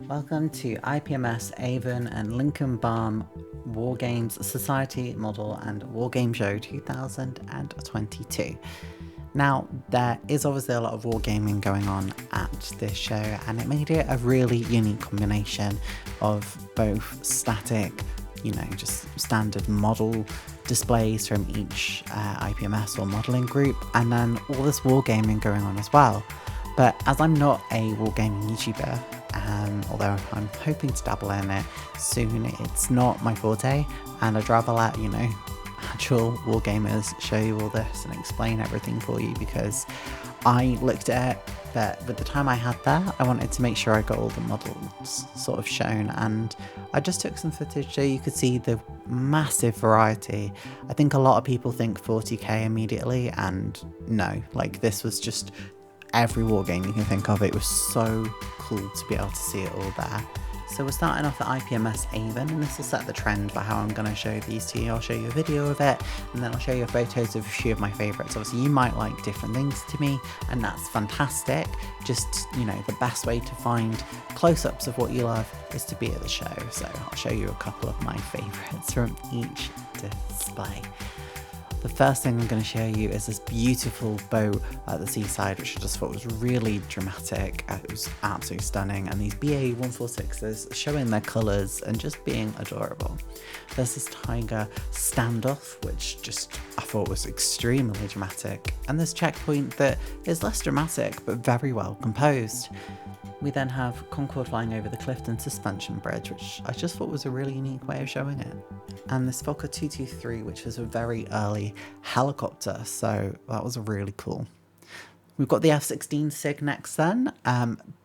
Welcome to IPMS, Avon and Lincombe Wargames Society Model and Wargame Show 2022. Now, there is obviously a lot of wargaming going on at this show, and it made it a really unique combination of both static, just standard model displays from each IPMS or modelling group, and then all this wargaming going on as well. But as I'm not a wargaming YouTuber, although I'm hoping to dabble in it soon, it's not my forte, and I'd rather let, actual wargamers show you all this and explain everything for you, because I looked at it, but with the time I had there, I wanted to make sure I got all the models sort of shown, and I just took some footage so you could see the massive variety. I think a lot of people think 40k immediately, and no, this was just every wargame you can think of. It was so cool to be able to see it all there. So we're starting off at IPMS Avon, and this will set the trend for how I'm going to show these to you. I'll show you a video of it, and then I'll show you photos of a few of my favourites. Obviously you might like different things to me, and that's fantastic. Just, the best way to find close-ups of what you love is to be at the show. So I'll show you a couple of my favourites from each display. The first thing I'm going to show you is this beautiful boat at the seaside, which I just thought was really dramatic. It was absolutely stunning, and these BA-146s showing their colours and just being adorable. There's this tiger standoff, which I thought was extremely dramatic, and this checkpoint that is less dramatic but very well composed. We then have Concorde flying over the Clifton suspension bridge, which I just thought was a really unique way of showing it. And this Fokker 223, which was a very early helicopter, so that was really cool. We've got the F-16 SIG next then,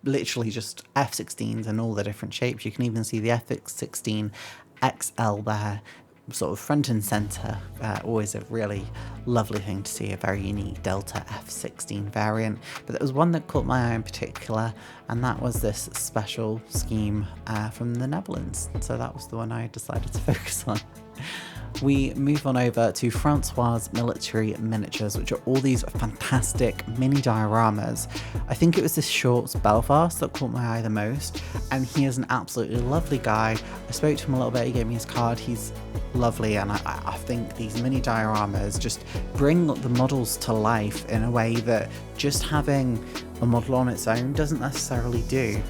literally just F-16s in all the different shapes. You can even see the F-16 XL there, sort of front and centre. Always a really lovely thing to see, a very unique Delta F-16 variant. But there was one that caught my eye in particular, and that was this special scheme from the Netherlands. So that was the one I decided to focus on. We move on over to Francois Military Miniatures, which are all these fantastic mini dioramas. I think it was this Shorts Belfast that caught my eye the most, and he is an absolutely lovely guy. I spoke to him a little bit, he gave me his card, he's lovely, and I think these mini dioramas just bring the models to life in a way that just having a model on its own doesn't necessarily do.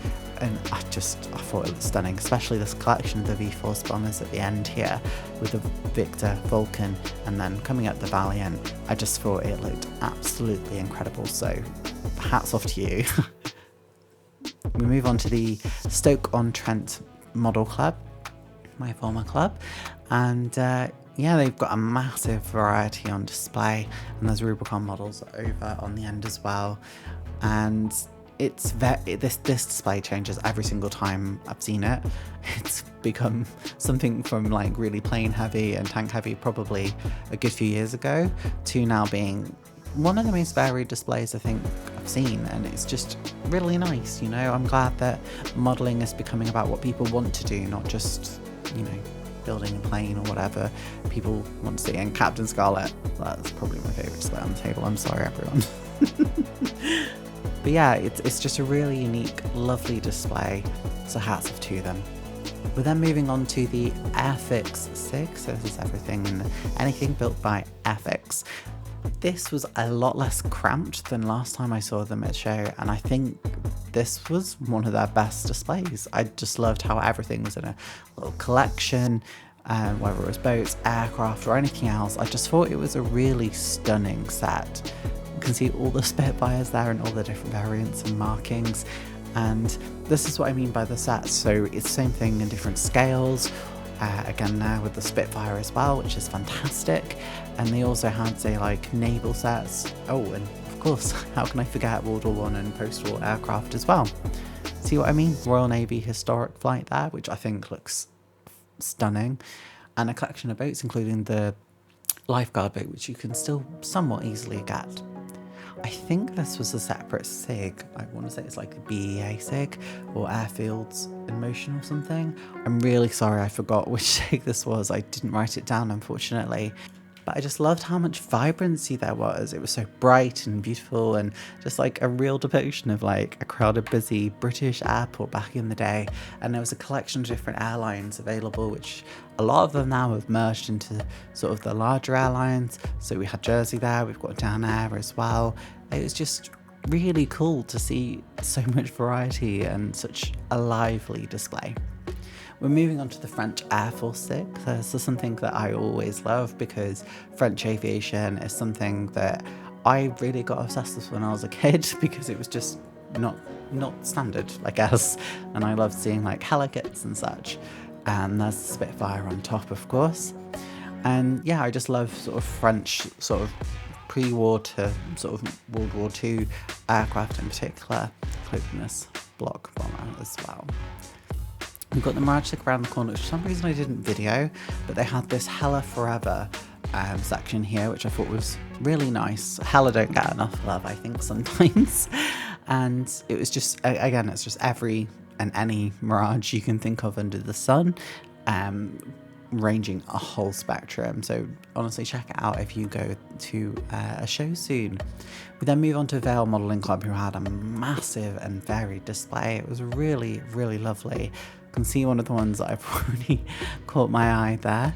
And I thought it was stunning, especially this collection of the V-Force bombers at the end here with the Victor, Vulcan, and then coming up the Valiant. I just thought it looked absolutely incredible, so hats off to you. We move on to the Stoke-on-Trent Model Club, my former club, and they've got a massive variety on display, and there's Rubicon models over on the end as well, and this display changes every single time I've seen it. It's become something from really plain heavy and tank heavy probably a good few years ago to now being one of the most varied displays I think I've seen, and it's just really nice. I'm glad that modelling is becoming about what people want to do, not just building a plane or whatever people want to see. And Captain Scarlet, that's probably my favourite display on the table. I'm sorry everyone. But yeah, it's just a really unique, lovely display, so hats off to them. We're then moving on to the Airfix SIG, so this is everything and anything built by Airfix. This was a lot less cramped than last time I saw them at show, and I think this was one of their best displays. I just loved how everything was in a little collection, whether it was boats, aircraft or anything else. I just thought it was a really stunning set. You can see all the Spitfires there and all the different variants and markings, and this is what I mean by the sets. So it's the same thing in different scales, again now with the Spitfire as well, which is fantastic. And they also had naval sets. Oh, and of course, how can I forget World War I and post-war aircraft as well. See what I mean? Royal Navy historic flight there, which I think looks stunning, and a collection of boats including the lifeguard boat, which you can still somewhat easily get. I think this was a separate SIG. I want to say it's like the BEA SIG or Airfields in Motion or something. I'm really sorry I forgot which SIG this was. I didn't write it down, unfortunately. but I just loved how much vibrancy there was. It was so bright and beautiful, and just like a real depiction of like a crowded, busy British airport back in the day. And there was a collection of different airlines available, which a lot of them now have merged into sort of the larger airlines. So we had Jersey there, we've got Down Air as well. It was just really cool to see so much variety and such a lively display. We're moving on to the French Air Force 6. This is something that I always love because French aviation is something that I really got obsessed with when I was a kid because it was just not standard, I guess. And I loved seeing like helicopters and such. And there's the Spitfire on top, of course. And yeah, I just love sort of French sort of pre-war to sort of World War II aircraft in particular, including this block bomber as well. We've got the Mirage around the corner, which for some reason I didn't video, but they had this Hella Forever section here, which I thought was really nice. Hella don't get enough love, I think, sometimes. And it was just, again, it's just every and any Mirage you can think of under the sun, ranging a whole spectrum. So honestly, check it out if you go to a show soon. We then move on to Vail Modelling Club, who had a massive and varied display. It was really, really lovely. You can see one of the ones that I've already caught my eye there,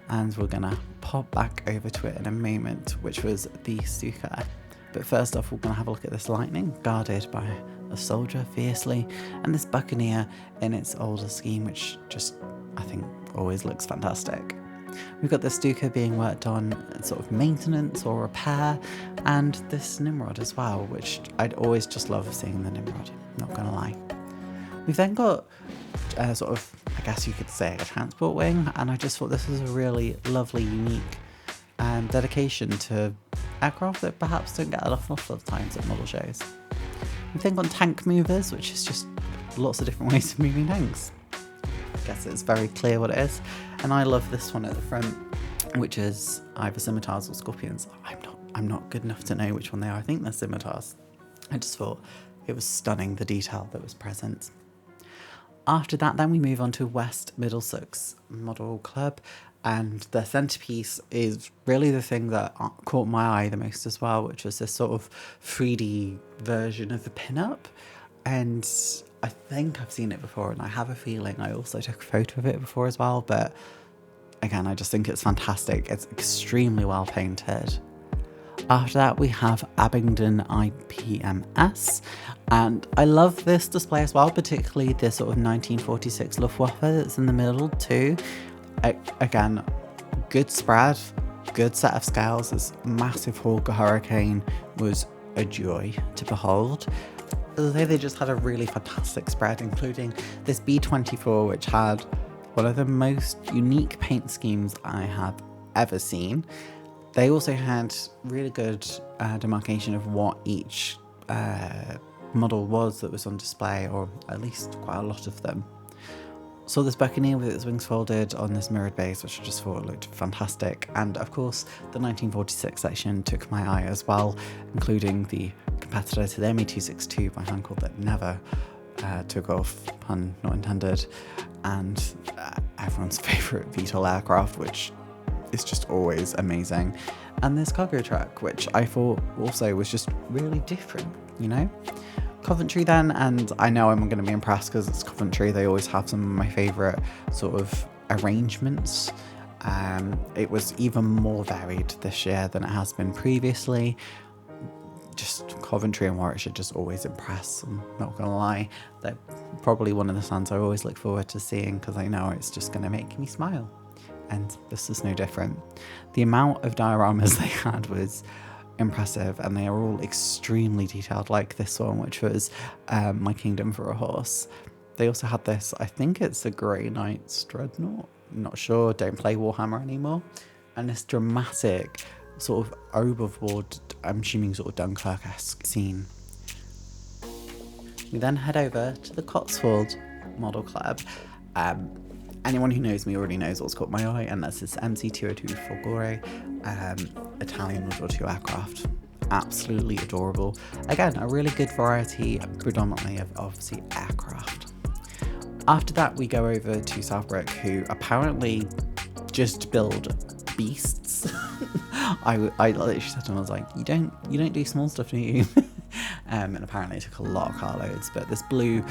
and we're gonna pop back over to it in a moment, which was the Stuka. But first off, we're gonna have a look at this Lightning, guarded by a soldier fiercely, and this Buccaneer in its older scheme, which just, I think, always looks fantastic. We've got the Stuka being worked on sort of maintenance or repair, and this Nimrod as well, which I'd always just love seeing the Nimrod, not gonna lie. We've then got sort of, I guess you could say, a transport wing, and I just thought this was a really lovely, unique dedication to aircraft that perhaps don't get enough of times at model shows. We've then got tank movers, which is just lots of different ways of moving tanks. I guess it's very clear what it is, and I love this one at the front, which is either scimitars or scorpions. I'm not good enough to know which one they are. I think they're scimitars. I just thought it was stunning, the detail that was present. After that, then we move on to West Middlesex Model Club, and the centerpiece is really the thing that caught my eye the most as well, which was this sort of 3D version of the pin-up. And I think I've seen it before, and I have a feeling I also took a photo of it before as well, but again, I just think it's fantastic. It's extremely well painted. After that, we have Abingdon IPMS, and I love this display as well, particularly this sort of 1946 Luftwaffe that's in the middle too. Again, good spread, good set of scales. This massive Hawker Hurricane was a joy to behold. They just had a really fantastic spread, including this B-24, which had one of the most unique paint schemes I have ever seen. They also had really good demarcation of what each model was that was on display, or at least quite a lot of them. Saw this Buccaneer with its wings folded on this mirrored base, which I just thought looked fantastic. And of course, the 1946 section took my eye as well, including the competitor to the ME-262 by Hancock that never took off, pun not intended, and everyone's favourite VTOL aircraft, which is just always amazing. And this cargo truck, which I thought also was just really different, you know? Coventry then, and I know I'm going to be impressed because it's Coventry. They always have some of my favourite sort of arrangements. It was even more varied this year than it has been previously. Just Coventry and Warwickshire just always impress, I'm not going to lie. They're probably one of the stands I always look forward to seeing because I know it's just going to make me smile. And this is no different. The amount of dioramas they had was impressive, and they are all extremely detailed, like this one, which was My Kingdom for a Horse. They also had this, I think it's a Grey Knights Dreadnought, I'm not sure, don't play Warhammer anymore, and this dramatic sort of overboard, I'm assuming sort of Dunkirk-esque scene. We then head over to the Cotswold Model Club. Anyone who knows me already knows what's caught my eye, and that's this MC-202 Folgore Italian World War II aircraft. Absolutely adorable. Again, a really good variety, predominantly of obviously aircraft. After that, we go over to Southwark, who apparently just build beasts. I literally said to him, I was like, you don't do small stuff, do you? And apparently it took a lot of carloads, but this blue,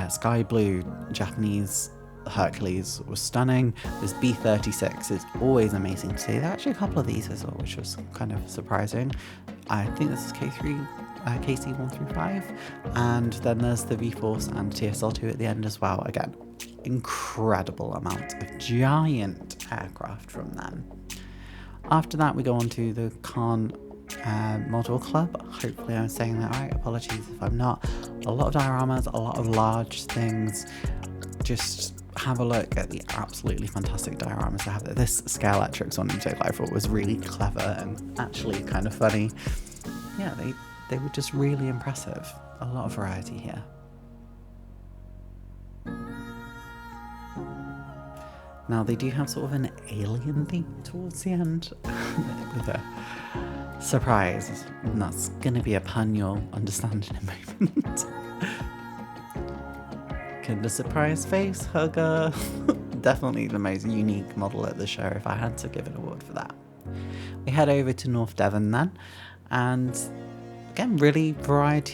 sky blue Japanese Hercules was stunning. This B36 is always amazing to see. There are actually a couple of these as well, which was kind of surprising. I think this is KC135, and then there's the V-Force and TSL2 at the end as well. Again, incredible amount of giant aircraft from them. After that, we go on to the Khan Model Club. Hopefully I'm saying that right. Apologies if I'm not. A lot of dioramas, a lot of large things. Just have a look at the absolutely fantastic dioramas they have. This Scalextrics one in particular I thought was really clever and actually kind of funny. Yeah, they were just really impressive. A lot of variety here. Now they do have sort of an alien theme towards the end with a surprise, and that's going to be a pun you'll understand in a moment. Kinder Surprise face hugger. Definitely the most unique model at the show if I had to give an award for that. We head over to North Devon then, and again, really varied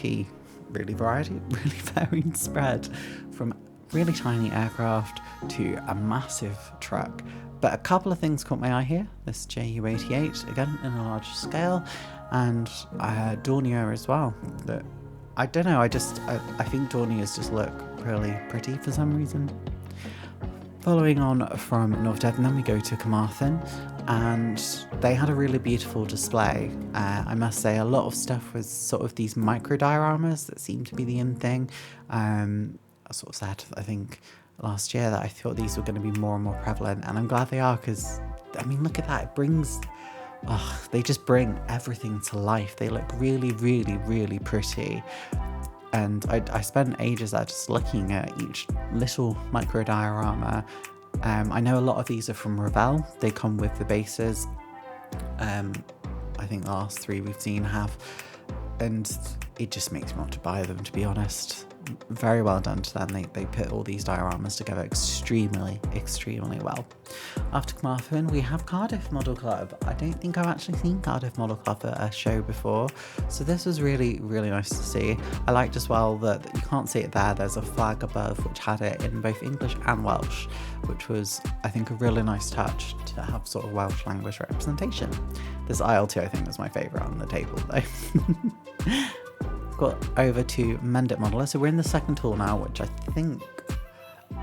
spread from really tiny aircraft to a massive truck. But a couple of things caught my eye here. This JU-88, again in a large scale, and Dornier as well. That I don't know, I think Dorniers just look really pretty for some reason. Following on from North Devon, then we go to Carmarthen, and they had a really beautiful display. I must say, a lot of stuff was sort of these micro dioramas that seem to be the in thing. I sort of said, I think, last year that I thought these were going to be more and more prevalent, and I'm glad they are, because, I mean, look at that. It brings... they just bring everything to life. They look really, really, really pretty. And I spent ages there just looking at each little micro diorama. I know a lot of these are from Revell. They come with the bases. I think the last 3 we've seen have. And it just makes me want to buy them, to be honest. Very well done to them. They put all these dioramas together extremely, extremely well. After Carmarthen, we have Cardiff Model Club. I don't think I've actually seen Cardiff Model Club at a show before, so this was really, really nice to see. I liked as well that you can't see it there. There's a flag above which had it in both English and Welsh, which was, I think, a really nice touch to have sort of Welsh language representation. This IL2, I think, was my favourite on the table, though. Got over to Mendip Modeler, so we're in the second tour now, which I think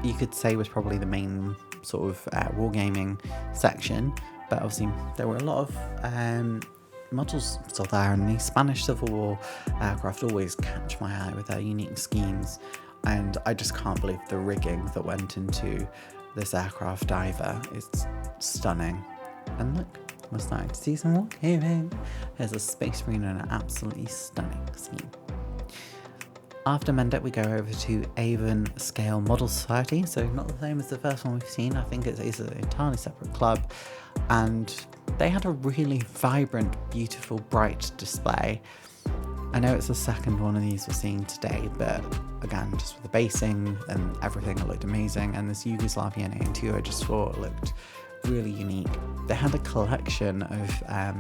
you could say was probably the main sort of wargaming section, but obviously there were a lot of models still there, and the Spanish Civil War aircraft always catch my eye with their unique schemes, and I just can't believe the rigging that went into this aircraft either. It's stunning. And look, we're starting to see some wargaming. There's a Space Marine and an absolutely stunning scheme. After Mendip, we go over to Avon Scale Model Society, so not the same as the first one we've seen. I think it's an entirely separate club, and they had a really vibrant, beautiful, bright display. I know it's the second one of these we're seeing today, but again, just with the basing and everything, it looked amazing, and this Yugoslavian AN2 I just thought looked really unique. They had a collection of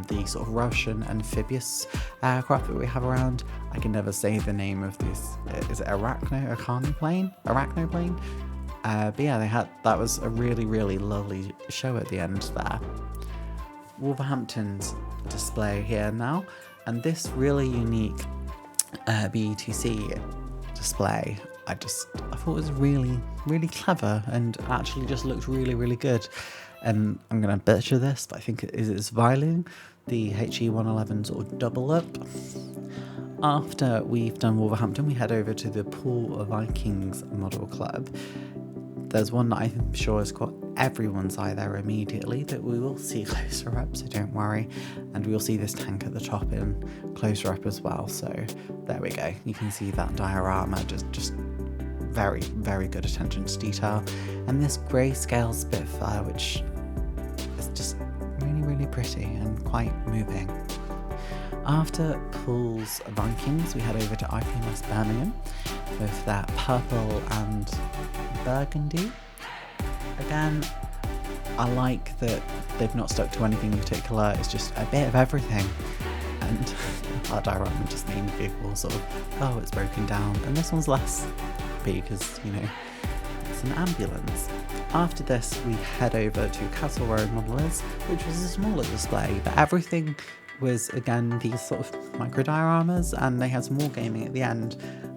the sort of Russian amphibious aircraft that we have around. I can never say the name of this. Is it Arachnoplane? But yeah, that was a really, really lovely show at the end there. Wolverhampton's display here now, and this really unique BE2C display I thought was really, really clever, and actually just looked really, really good. And I'm going to butcher this, but I think it's Viling, the HE111 sort of double up. After we've done Wolverhampton, we head over to the Pool Vikings Model Club. There's one that I'm sure has caught everyone's eye there immediately that we will see closer up, so don't worry. And we'll see this tank at the top in closer up as well, so there we go. You can see that diorama, just very, very good attention to detail. And this grayscale Spitfire, which is just really, really pretty and quite moving. After Pool's Vikings, we head over to IPMS Birmingham with that purple and burgundy. Again, I like that they've not stuck to anything in particular. It's just a bit of everything. And that diorama just made me giggle, sort of, oh, it's broken down. And this one's less because, you know, it's an ambulance. After this, we head over to Castle Road Modelers, which was a smaller display, but everything was, again, these sort of micro dioramas, and they had some wargaming at the end.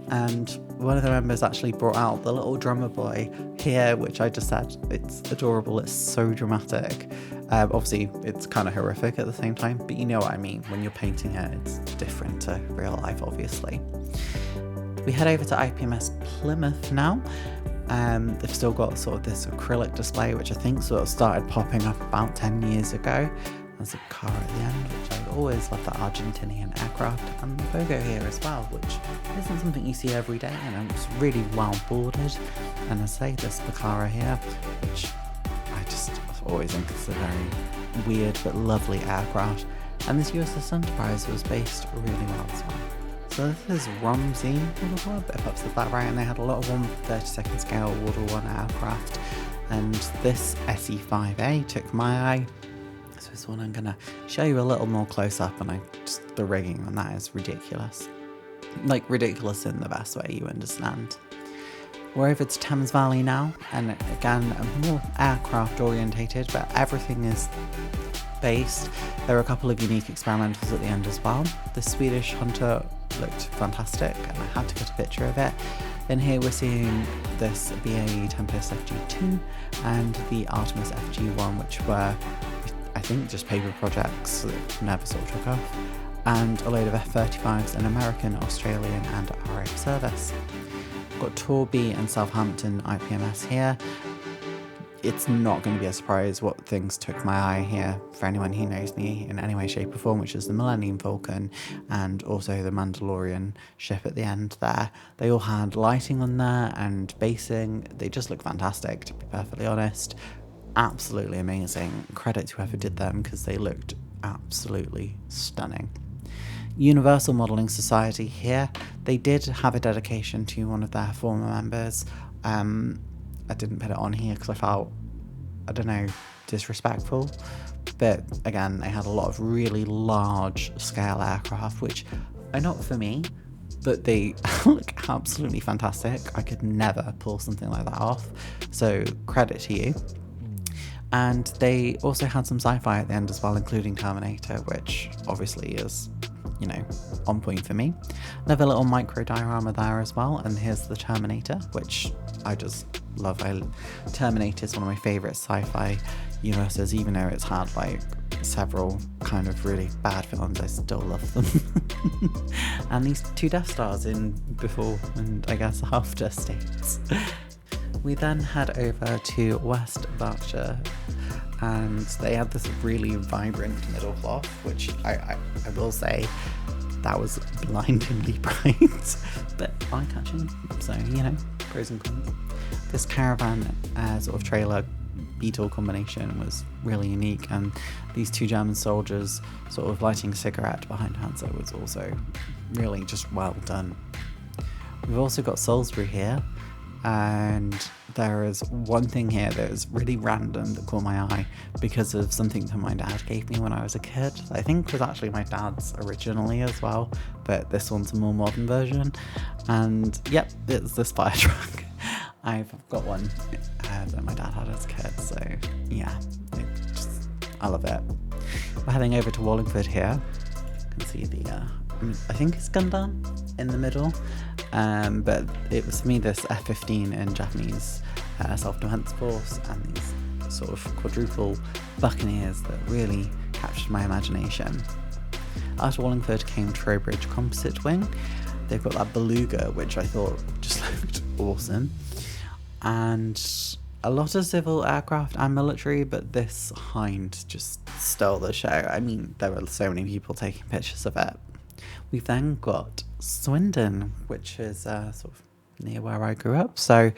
And one of the members actually brought out the little drummer boy here, which I just said, it's adorable, it's so dramatic. Obviously, it's kind of horrific at the same time, but you know what I mean. When you're painting it, it's different to real life, obviously. We head over to IPMS Plymouth now. They've still got sort of this acrylic display, which I think sort of started popping up about 10 years ago. There's a car at the end, which I always love, that Argentinian aircraft, and the logo here as well, which isn't something you see every day, and it's really well bordered. And I say this Picara here, which I just always think it's a very weird but lovely aircraft. And this USS Enterprise was based really well as well. So this is Romsey Model Club, if I've said that right, and they had a lot of 1/32 scale World War I aircraft. And this SE-5A took my eye. So this one I'm going to show you a little more close up, and the rigging on that is ridiculous. Like, ridiculous in the best way you understand. We're over to Thames Valley now, and again, more aircraft orientated, but everything is based. There were a couple of unique experimentals at the end as well. The Swedish Hunter looked fantastic, and I had to get a picture of it. And here we're seeing this BAE Tempest FG2 and the Artemis FG1, which were, I think, just paper projects that never sort of took off, and a load of F-35s in American, Australian and RAF service. Got Thornbury and Southampton IPMS here. It's not going to be a surprise what things took my eye here for anyone who knows me in any way, shape or form, which is the Millennium Falcon and also the Mandalorian ship at the end there. They all had lighting on there and basing. They just look fantastic, to be perfectly honest. Absolutely amazing. Credit to whoever did them, because they looked absolutely stunning. Universal Modelling Society here. They did have a dedication to one of their former members. I didn't put it on here because I felt, I don't know, disrespectful. But again, they had a lot of really large scale aircraft, which are not for me, but they look absolutely fantastic. I could never pull something like that off. So credit to you. And they also had some sci-fi at the end as well, including Terminator, which obviously is, you know, on point for me. Another little micro diorama there as well, and here's the Terminator, which I just love. Terminator is one of my favourite sci-fi universes, even though it's had like several kind of really bad films, I still love them. And these two Death Stars in before and I guess after states. We then head over to West Berkshire, and they had this really vibrant middle cloth, which I will say that was blindingly bright, but eye-catching, so, you know, pros and cons. This caravan sort of trailer Beetle combination was really unique, and these two German soldiers sort of lighting a cigarette behind Hansa was also really just well done. We've also got Salisbury here, and there is one thing here that is really random that caught my eye because of something that my dad gave me when I was a kid. I think was actually my dad's originally as well, but this one's a more modern version. And yep, it's this fire truck. I've got one that my dad had as a kid, so yeah, I love it. We're heading over to Wallingford here. You can see the I think it's Gundam in the middle, but it was for me this F-15 in Japanese self-defense force, and these sort of quadruple buccaneers that really captured my imagination. After Wallingford came Trowbridge Composite Wing. They've got that Beluga, which I thought just looked awesome, and a lot of civil aircraft and military, but this Hind just stole the show. I mean, there were so many people taking pictures of it. We've then got Swindon, which is sort of near where I grew up, so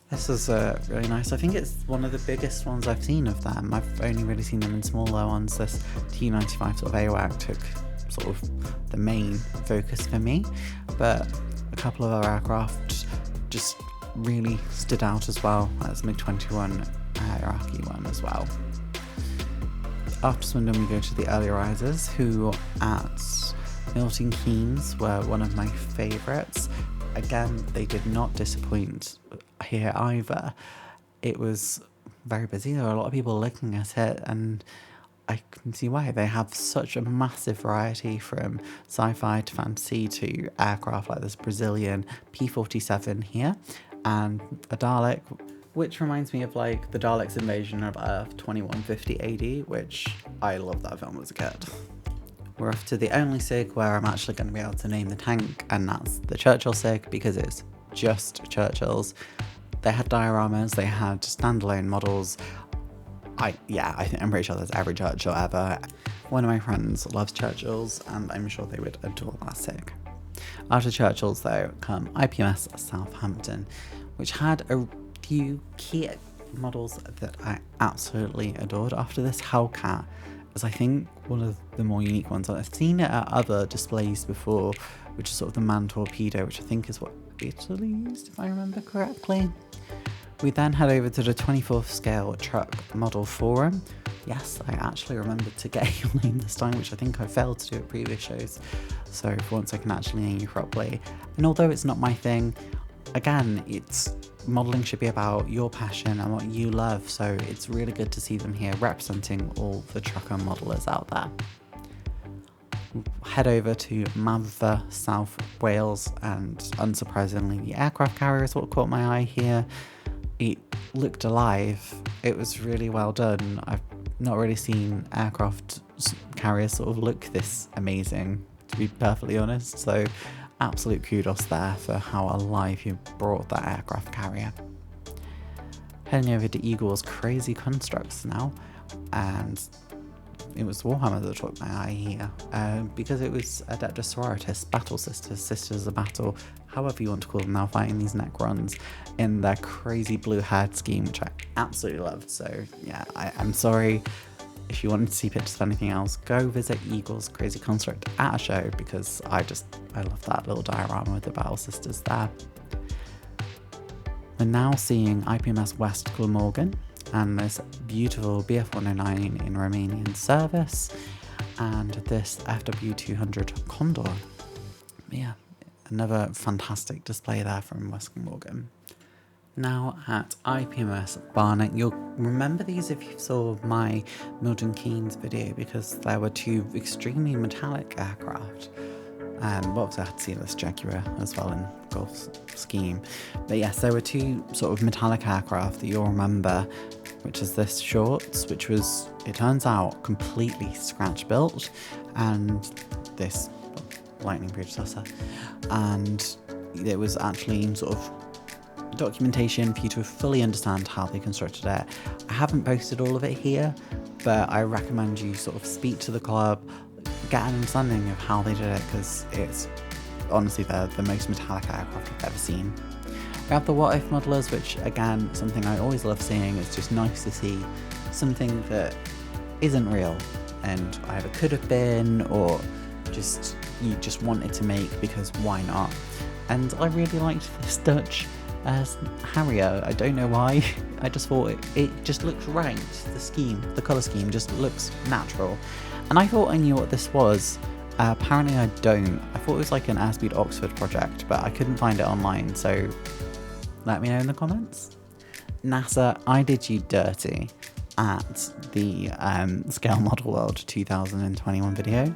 this is really nice. I think it's one of the biggest ones I've seen of them. I've only really seen them in smaller ones. This T95 sort of AWAC took sort of the main focus for me, but a couple of other aircraft just really stood out as well. That's MiG-21 Iraqi one as well. After Swindon we go to the early risers, who at Milton Keynes were one of my favourites. Again, they did not disappoint here either. It was very busy. There were a lot of people looking at it, and I can see why. They have such a massive variety, from sci-fi to fantasy to aircraft like this Brazilian P-47 here, and a Dalek, which reminds me of like the Daleks' invasion of Earth 2150 AD, which I loved that film as a kid. We're off to the only SIG where I'm actually going to be able to name the tank, and that's the Churchill SIG, because it's just Churchills. They had dioramas, they had standalone models. I'm pretty sure there's every Churchill ever. One of my friends loves Churchills, and I'm sure they would adore that SIG. After Churchills though come IPMS Southampton, which had a few key models that I absolutely adored. After this, Hellcat is, I think, one of the more unique ones. I've seen it at other displays before, which is sort of the man torpedo, which I think is what Italy used, if I remember correctly. We then head over to the 24th scale truck model forum. Yes, I actually remembered to get your name this time, which I think I failed to do at previous shows. So for once I can actually name you properly. And although it's not my thing, again, modelling should be about your passion and what you love, so it's really good to see them here representing all the trucker modelers out there. Head over to Mather, South Wales, and unsurprisingly the aircraft carrier is what caught my eye here. It looked alive, it was really well done. I've not really seen aircraft carriers sort of look this amazing, to be perfectly honest, so absolute kudos there for how alive you brought that aircraft carrier. Heading over to Eagle's Crazy Constructs now, and it was Warhammer that took my eye here, because it was Adeptus Sororitas, Battle Sisters, Sisters of Battle, however you want to call them now, fighting these Necrons in their crazy blue haired scheme, which I absolutely loved. So yeah, I'm sorry. If you wanted to see pictures of anything else, go visit Eagle's Crazy Construct at a show, because I love that little diorama with the Battle Sisters there. We're now seeing IPMS West Glamorgan and this beautiful BF-109 in Romanian service, and this FW-200 Condor. Yeah, another fantastic display there from West Glamorgan. Now at IPMS Barnet, you'll remember these if you saw my Milton Keynes video, because there were two extremely metallic aircraft. Obviously I had to see this Jaguar as well in Golf's scheme. But yes, there were two sort of metallic aircraft that you'll remember, which is this Shorts, which was, it turns out, completely scratch built, and this Lightning predecessor. And it was actually sort of documentation for you to fully understand how they constructed it. I haven't posted all of it here, but I recommend you sort of speak to the club, get an understanding of how they did it, because it's honestly the most metallic aircraft I've ever seen. We have the What If modelers, which again, something I always love seeing. It's just nice to see something that isn't real and either could have been, or just you just wanted to make because why not. And I really liked this Dutch Harrier. I don't know why. I just thought it just looks right. The colour scheme just looks natural. And I thought I knew what this was. Apparently I don't. I thought it was like an Airspeed Oxford project, but I couldn't find it online, so let me know in the comments. NASA, I did you dirty at the Scale Model World 2021 video.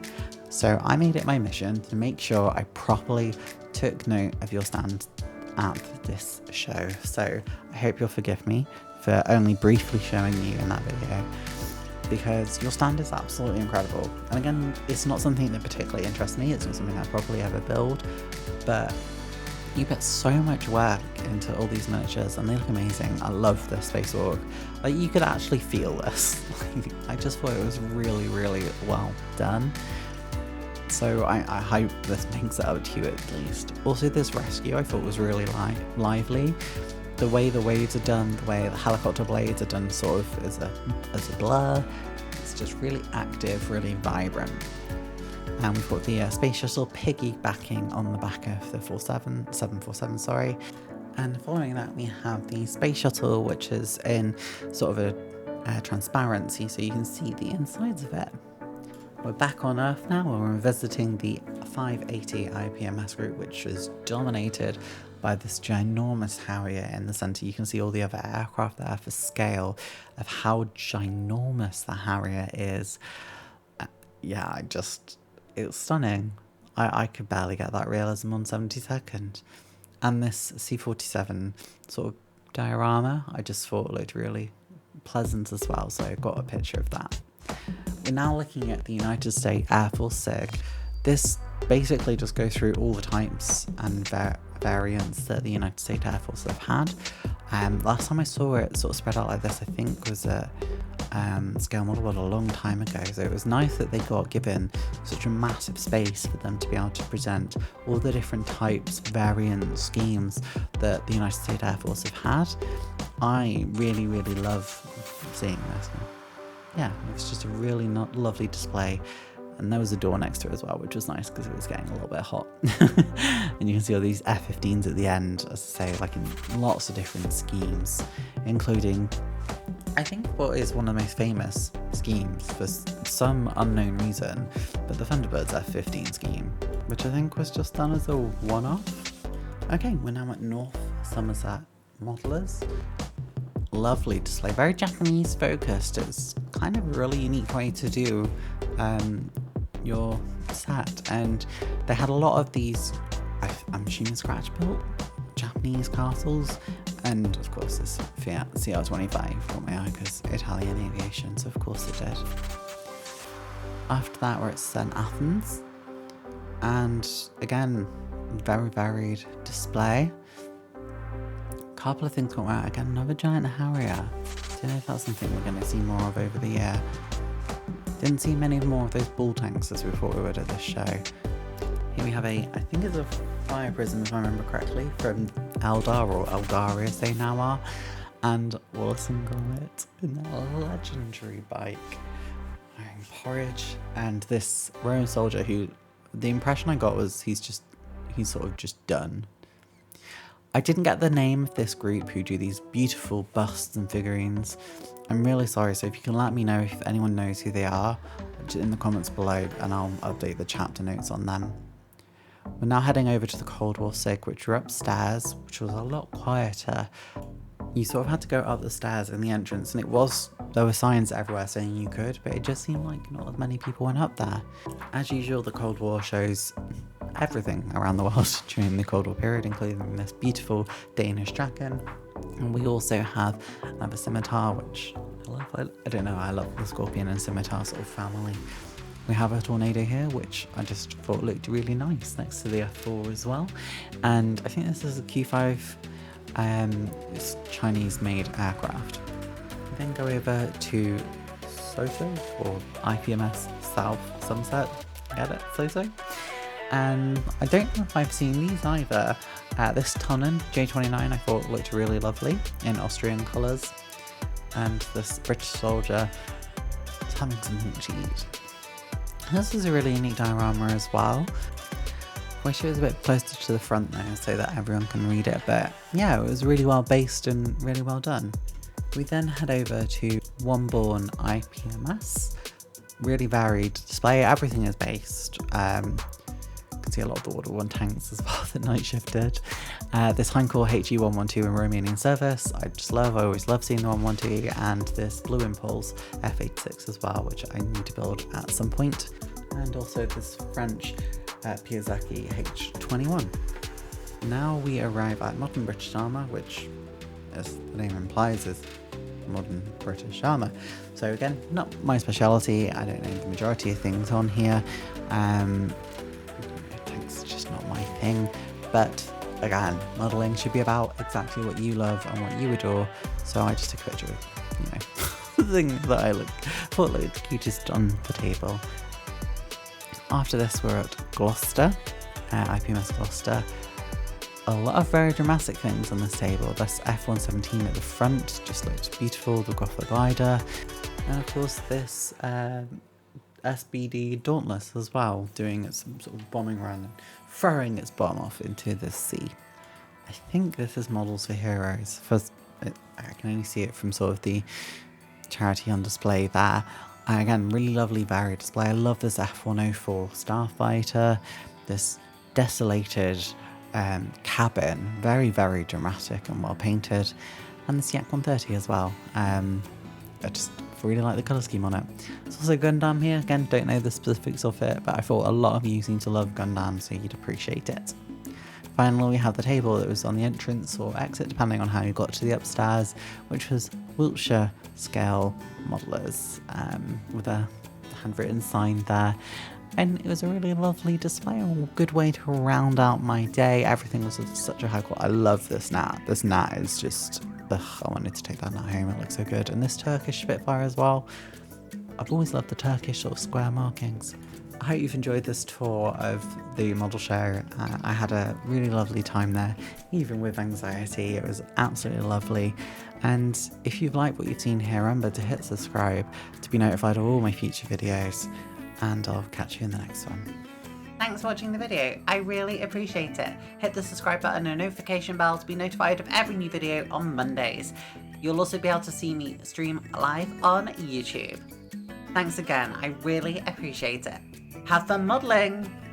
So I made it my mission to make sure I properly took note of your stand at this show. So I hope you'll forgive me for only briefly showing you in that video, because your stand is absolutely incredible. And again, it's not something that particularly interests me, it's not something I'd probably ever build, but you put so much work into all these miniatures and they look amazing. I love the Space Org. Like, you could actually feel this. I just thought it was really, really well done. So I hope this makes it up to you at least. Also, this rescue I thought was really lively. The way the waves are done, the way the helicopter blades are done sort of as a blur. It's just really active, really vibrant. And we've got the Space Shuttle piggybacking on the back of the 747, And following that, we have the space shuttle, which is in sort of a transparency, so you can see the insides of it. We're back on Earth now, and we're visiting the 580 IPMS route, which is dominated by this ginormous Harrier in the centre. You can see all the other aircraft there for scale of how ginormous the Harrier is. Yeah, it's stunning. I could barely get that realism on 72nd. And this C-47 sort of diorama, I just thought looked really pleasant as well, so I got a picture of that. We're now looking at the United States Air Force SIG. This basically just goes through all the types and variants that the United States Air Force have had. Last time I saw it sort of spread out like this, I think was a scale model, but a long time ago. So it was nice that they got given such a massive space for them to be able to present all the different types, variant schemes that the United States Air Force have had. I really, really love seeing this. Yeah, it was just a really lovely display. And there was a door next to it as well, which was nice because it was getting a little bit hot. And you can see all these F-15s at the end, as I say, like in lots of different schemes, including, I think, what is one of the most famous schemes for some unknown reason, but the Thunderbird's F-15 scheme, which I think was just done as a one-off. Okay, we're now at North Somerset Modelers. Lovely display, very Japanese focused. It's kind of a really unique way to do your set, and they had a lot of these, I'm assuming scratch built Japanese castles, and of course this Fiat CR25 caught my eye because Italian aviation, so of course it did. After that we're at St. Athens, and again, very varied display. Couple of things caught my eye. Again, another giant Harrier. Don't know if that's something we're going to see more of over the year. Didn't see many more of those bull tanks as we thought we would at this show. Here we have I think it's a fire prism if I remember correctly, from Eldar, or Eldar as they now are, and Wallace and Gromit in a legendary bike wearing porridge, and this Roman soldier who, the impression I got was he's sort of just done. I didn't get the name of this group who do these beautiful busts and figurines. I'm really sorry, so if you can let me know if anyone knows who they are in the comments below, and I'll update the chapter notes on them. We're now heading over to the Cold War SIG, which were upstairs, which was a lot quieter. You sort of had to go up the stairs in the entrance, and there were signs everywhere saying you could, but it just seemed like not as many people went up there. As usual, the Cold War shows everything around the world during the Cold War period, including this beautiful Danish dragon. And we also have another scimitar, which I love. I don't know, I love the scorpion and scimitar sort of family. We have a tornado here, which I just thought looked really nice next to the F4 as well. And I think this is a Q5, it's Chinese-made aircraft. We then go over to Soso, or IPMS South Somerset. Get it? Soso? And I don't know if I've seen these either. This Tonnen J29 I thought looked really lovely in Austrian colours, and this British soldier is having something to eat. This is a really unique diorama as well. Wish it was a bit closer to the front though, so that everyone can read it, but yeah, it was really well based and really well done. We then head over to Womborne IPMS. Really varied display, everything is based. See a lot of the World War I tanks as well that Night Shift did. This Heinkel HE112 in Romanian service, I always love seeing the 112, and this Blue Impulse F86 as well, which I need to build at some point. And also this French Piazzaki H21. Now we arrive at modern British armour, which, as the name implies, is modern British armour. So again, not my speciality, I don't know the majority of things on here. It's just not my thing, but again, modelling should be about exactly what you love and what you adore, so I just took a picture of, the thing that I thought looked cutest on the table. After this we're at Gloucester, IPMS Gloucester. A lot of very dramatic things on this table. This F-117 at the front just looks beautiful, the Gotha glider, and of course this SBD Dauntless as well, doing its sort of bombing run and throwing its bomb off into the sea. I think this is Models for Heroes. I can only see it from sort of the charity on display there. Again, really lovely varied display. I love this F-104 Starfighter, this desolated cabin, very, very dramatic and well painted, and this Yak 130 as well. I just really like the colour scheme on it. There's also Gundam here. Again, don't know the specifics of it, but I thought a lot of you seem to love Gundam, so you'd appreciate it. Finally, we have the table that was on the entrance or exit, depending on how you got to the upstairs, which was Wiltshire scale modelers, with a handwritten sign there. And it was a really lovely display, a good way to round out my day. Everything was of such a high quality. I love this gnat. This gnat is just, ugh, I wanted to take that gnat home. It looks so good. And this Turkish Spitfire as well. I've always loved the Turkish sort of square markings. I hope you've enjoyed this tour of the model show. I had a really lovely time there, even with anxiety. It was absolutely lovely. And if you've liked what you've seen here, remember to hit subscribe to be notified of all my future videos. And I'll catch you in the next one. Thanks for watching the video. I really appreciate it. Hit the subscribe button and notification bell to be notified of every new video on Mondays. You'll also be able to see me stream live on YouTube. Thanks again. I really appreciate it. Have fun modelling!